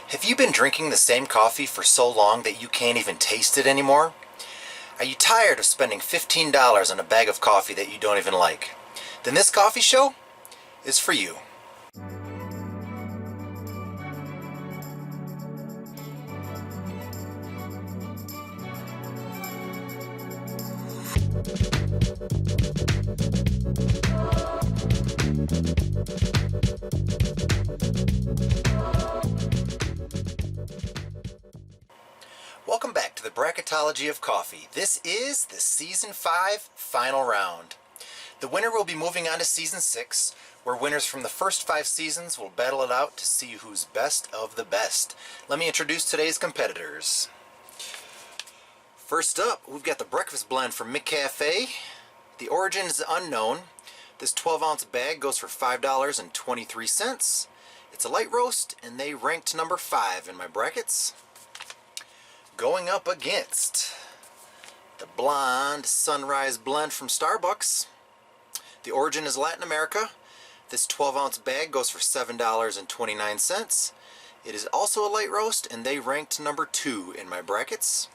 Have you been drinking the same coffee for so long that you can't even taste it anymore? Are you tired of spending $15 on a bag of coffee that you don't even like? Then this coffee show is for you. Welcome back to the Bracketology of Coffee. This is the Season 5 final round. The winner will be moving on to Season 6, where winners from the first 5 seasons will battle it out to see who's best of the best. Let me introduce today's competitors. First up, we've got the breakfast blend from McCafe. The origin is unknown. This 12-ounce bag goes for $5.23. It's a light roast, and they ranked number 5 in my brackets. Going up against the Blonde Sunrise Blend from Starbucks. The origin is Latin America. This 12-ounce bag goes for $7.29. It is also a light roast, and they ranked number 2 in my brackets.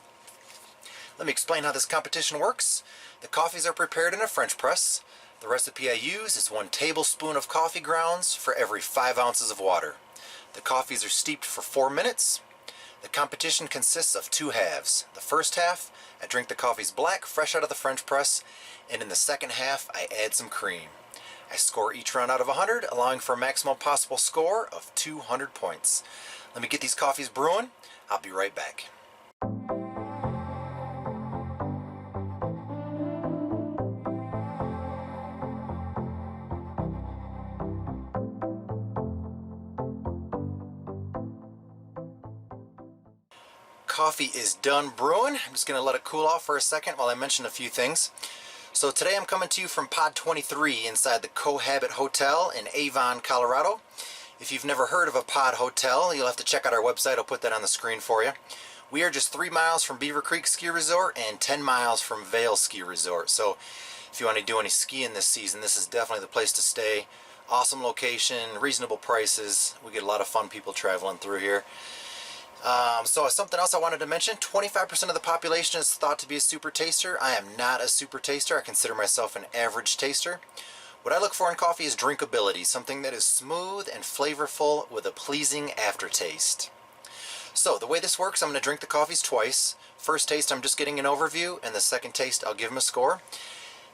Let me explain how this competition works. The coffees are prepared in a French press. The recipe I use is 1 tablespoon of coffee grounds for every 5 ounces of water. The coffees are steeped for 4 minutes. The competition consists of 2 halves. The first half, I drink the coffees black, fresh out of the French press, and in the second half, I add some cream. I score each round out of 100, allowing for a maximum possible score of 200 points. Let me get these coffees brewing. I'll be right back. Coffee is done brewing. I'm just going to let it cool off for a second while I mention a few things. So today I'm coming to you from Pod 23 inside the Cohabit Hotel in Avon, Colorado. If you've never heard of a pod hotel, you'll have to check out our website. I'll put that on the screen for you. We are just 3 miles from Beaver Creek Ski Resort and 10 miles from Vail Ski Resort. So if you want to do any skiing this season, this is definitely the place to stay. Awesome location, reasonable prices. We get a lot of fun people traveling through here. So something else I wanted to mention, 25% of the population is thought to be a super taster. I am not a super taster. I consider myself an average taster. What I look for in coffee is drinkability, something that is smooth and flavorful with a pleasing aftertaste. So the way this works, I'm going to drink the coffees twice. First taste, I'm just getting an overview, and the second taste, I'll give them a score.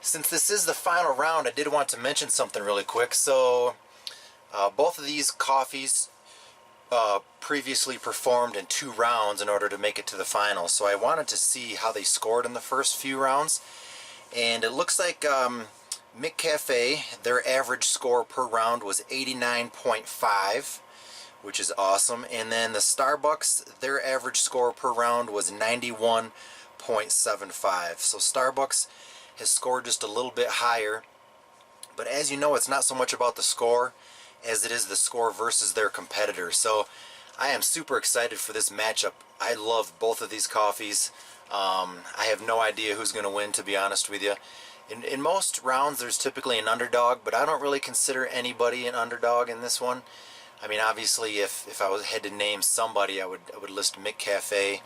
Since this is the final round, I did want to mention something really quick. So both of these coffees previously performed in 2 rounds in order to make it to the finals. So I wanted to see how they scored in the first few rounds. And it looks like McCafé, their average score per round was 89.5, which is awesome. And then the Starbucks, their average score per round was 91.75. So Starbucks has scored just a little bit higher. But as you know, it's not so much about the score as it is the score versus their competitor. So I am super excited for this matchup. I love both of these coffees. I have no idea who's going to win, to be honest with you. In most rounds, there's typically an underdog, but I don't really consider anybody an underdog in this one. I mean, obviously, if I had to name somebody, I would list McCafe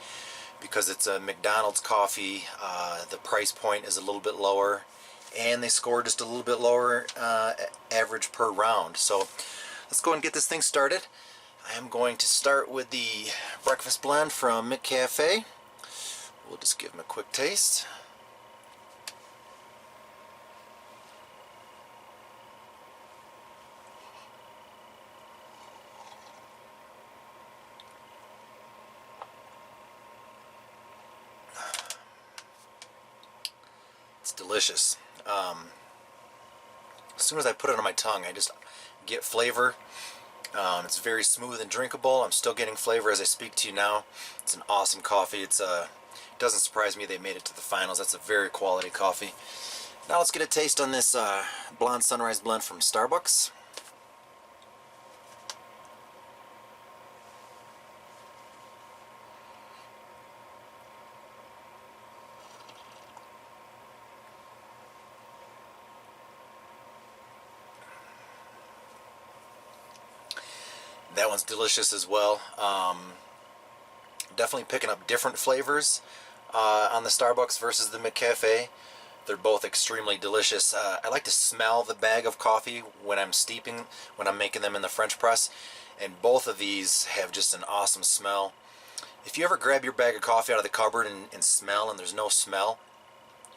because it's a McDonald's coffee. The price point is a little bit lower, and they score just a little bit lower average per round. So let's go and get this thing started. I am going to start with the breakfast blend from McCafe. We'll just give them a quick taste. It's delicious. As soon as I put it on my tongue, I just get flavor. It's very smooth and drinkable. I'm still getting flavor as I speak to you now. It's an awesome coffee. It doesn't surprise me they made it to the finals. That's a very quality coffee. Now let's get a taste on this Blonde Sunrise Blend from Starbucks. That one's delicious as well. Definitely picking up different flavors on the Starbucks versus the McCafe. They're both extremely delicious. I like to smell the bag of coffee when I'm steeping, when I'm making them in the French press, and both of these have just an awesome smell. If you ever grab your bag of coffee out of the cupboard and smell and there's no smell,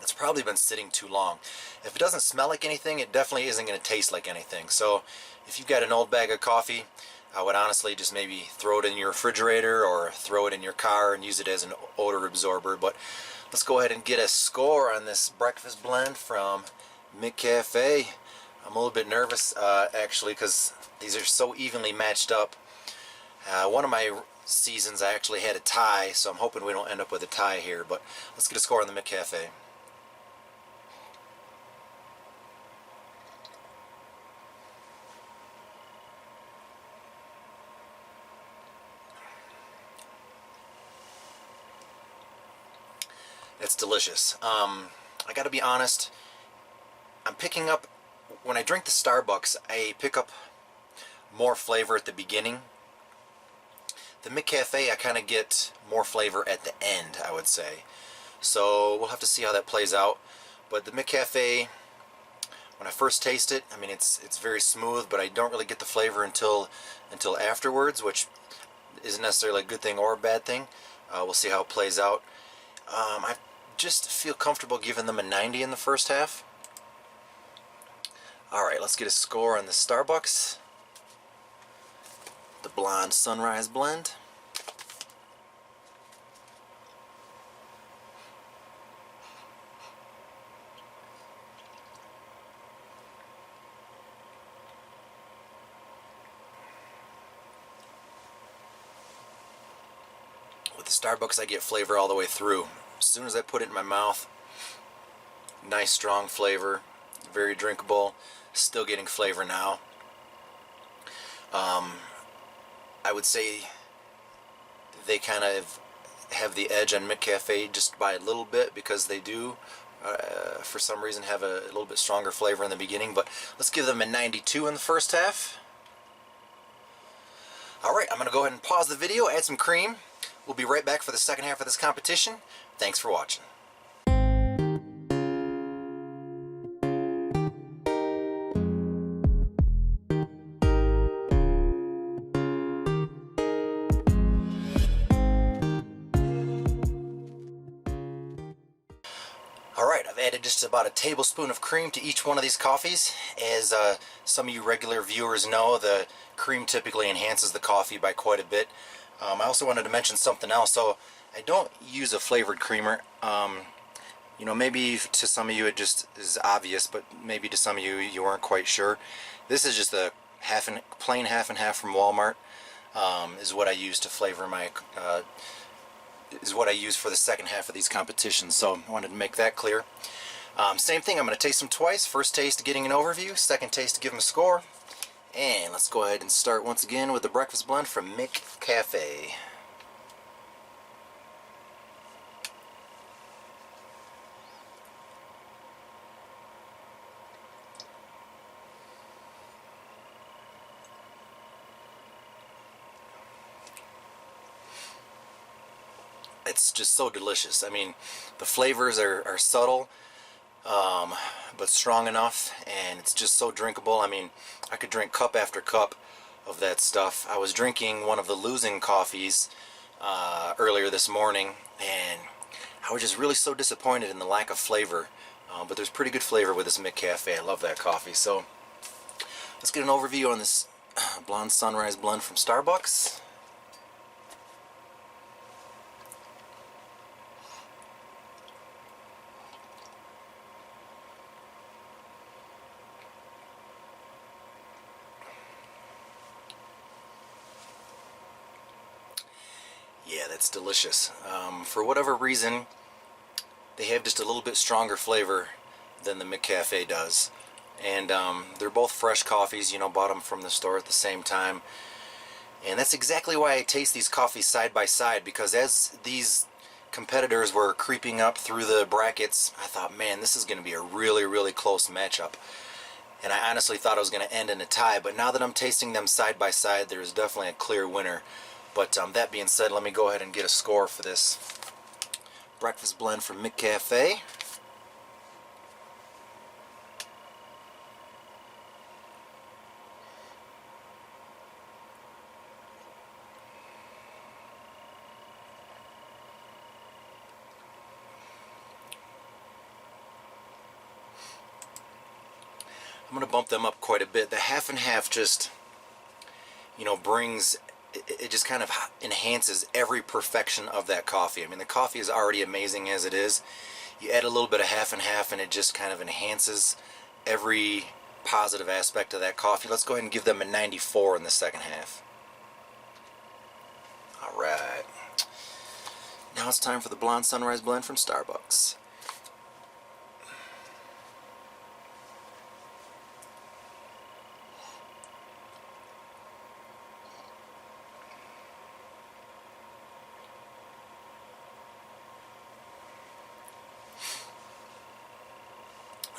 it's probably been sitting too long. If it doesn't smell like anything, it definitely isn't going to taste like anything. So if you've got an old bag of coffee, I would honestly just maybe throw it in your refrigerator or throw it in your car and use it as an odor absorber. But let's go ahead and get a score on this breakfast blend from McCafe. I'm a little bit nervous actually, because these are so evenly matched up. One of my seasons I actually had a tie, so I'm hoping we don't end up with a tie here. But let's get a score on the McCafe. It's delicious. I gotta be honest, I'm picking up, when I drink the Starbucks, I pick up more flavor at the beginning. The McCafe, I kind of get more flavor at the end, I would say. So we'll have to see how that plays out. But the McCafe, when I first taste it, I mean, it's very smooth, but I don't really get the flavor until afterwards, which isn't necessarily a good thing or a bad thing. We'll see how it plays out. I just feel comfortable giving them a 90 in the first half. Alright, let's get a score on the Starbucks. The Blonde Sunrise Blend. With the Starbucks, I get flavor all the way through. As soon as I put it in my mouth, nice strong flavor, very drinkable, still getting flavor now. I would say they kind of have the edge on McCafe just by a little bit, because they do for some reason have a little bit stronger flavor in the beginning. But let's give them a 92 in the first half. Alright, I'm going to go ahead and pause the video, add some cream. We'll be right back for the second half of this competition. Thanks for watching. Alright, I've added just about a tablespoon of cream to each one of these coffees. As some of you regular viewers know, the cream typically enhances the coffee by quite a bit. I also wanted to mention something else. So I don't use a flavored creamer. You know, maybe to some of you it just is obvious, but maybe to some of you you weren't quite sure. This is just a plain half and half from Walmart. Is what I use to flavor my is what I use for the second half of these competitions. So I wanted to make that clear. Same thing, I'm going to taste them twice. First taste getting an overview, second taste to give them a score. And let's go ahead and start once again with the breakfast blend from McCafe. It's just so delicious. I mean, the flavors are subtle, but strong enough, and it's just so drinkable. I mean, I could drink cup after cup of that stuff. I was drinking one of the losing coffees earlier this morning, and I was just really so disappointed in the lack of flavor. But there's pretty good flavor with this McCafe. I love that coffee. So let's get an overview on this Blonde Sunrise Blend from Starbucks. Yeah, that's delicious. For whatever reason, they have just a little bit stronger flavor than the McCafe does. And they're both fresh coffees, you know, bought them from the store at the same time. And that's exactly why I taste these coffees side by side, because as these competitors were creeping up through the brackets, I thought, man, this is going to be a really, really close matchup. and I honestly thought it was going to end in a tie, but now that I'm tasting them side by side, there's definitely a clear winner. But that being said, let me go ahead and get a score for this breakfast blend from McCafe. I'm going to bump them up quite a bit. The half and half just, brings, it just kind of enhances every perfection of that coffee. I mean, the coffee is already amazing as it is. You add a little bit of half and half and it just kind of enhances every positive aspect of that coffee. Let's go ahead and give them a 94 in the second half. All right. Now it's time for the Blonde Sunrise Blend from Starbucks.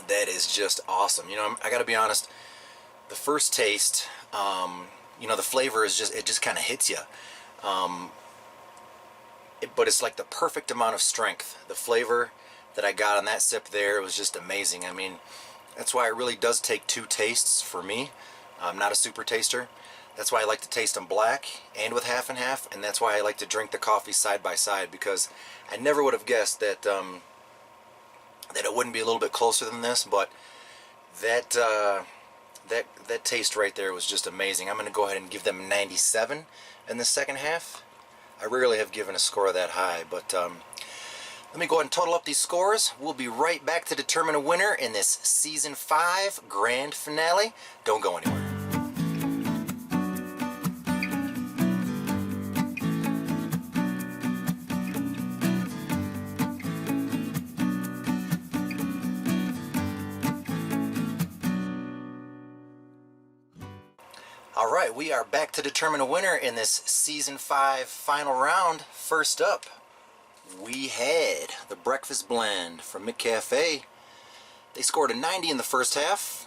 That is just awesome. I gotta be honest, the first taste, the flavor is it just kind of hits you. But it's like the perfect amount of strength. The flavor that I got on that sip there was just amazing. I mean, that's why it really does take two tastes for me. I'm not a super taster. That's why I like to taste them black and with half and half, and that's why I like to drink the coffee side by side, because I never would have guessed that that it wouldn't be a little bit closer than this, but that taste right there was just amazing. I'm going to go ahead and give them 97 in the second half. I rarely have given a score that high, but let me go ahead and total up these scores. We'll be right back to determine a winner in this Season 5 Grand Finale. Don't go anywhere. Alright, we are back to determine a winner in this Season 5 final round. First up, we had the Breakfast Blend from McCafé. They scored a 90 in the first half,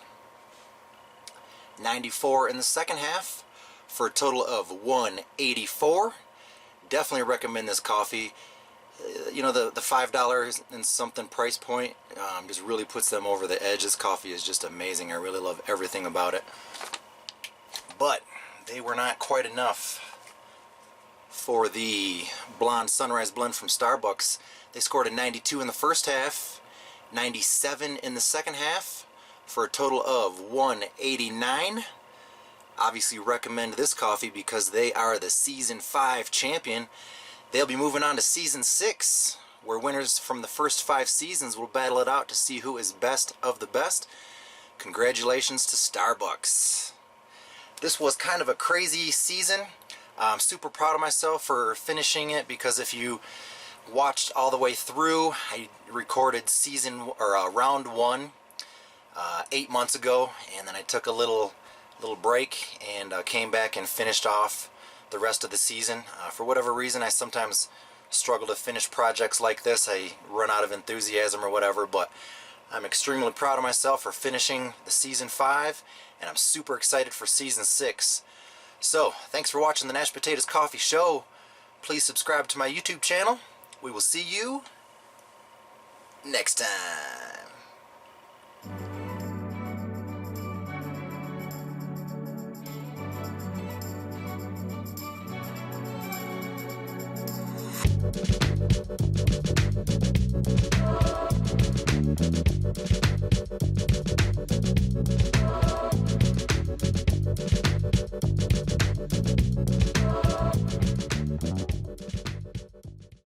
94 in the second half, for a total of 184. Definitely recommend this coffee. The $5 and something price point just really puts them over the edge. This coffee is just amazing. I really love everything about it. But they were not quite enough for the Blonde Sunrise Blend from Starbucks. They scored a 92 in the first half, 97 in the second half, for a total of 189. Obviously recommend this coffee because they are the Season 5 champion. They'll be moving on to Season 6, where winners from the first 5 seasons will battle it out to see who is best of the best. Congratulations to Starbucks. This was kind of a crazy season. I'm super proud of myself for finishing it, because if you watched all the way through, I recorded round 1 8 months ago, and then I took a little break and came back and finished off the rest of the season. For whatever reason, I sometimes struggle to finish projects like this. I run out of enthusiasm or whatever, but I'm extremely proud of myself for finishing the Season 5, and I'm super excited for Season 6. So, thanks for watching the Nash Potatoes Coffee Show. Please subscribe to my YouTube channel. We will see you next time.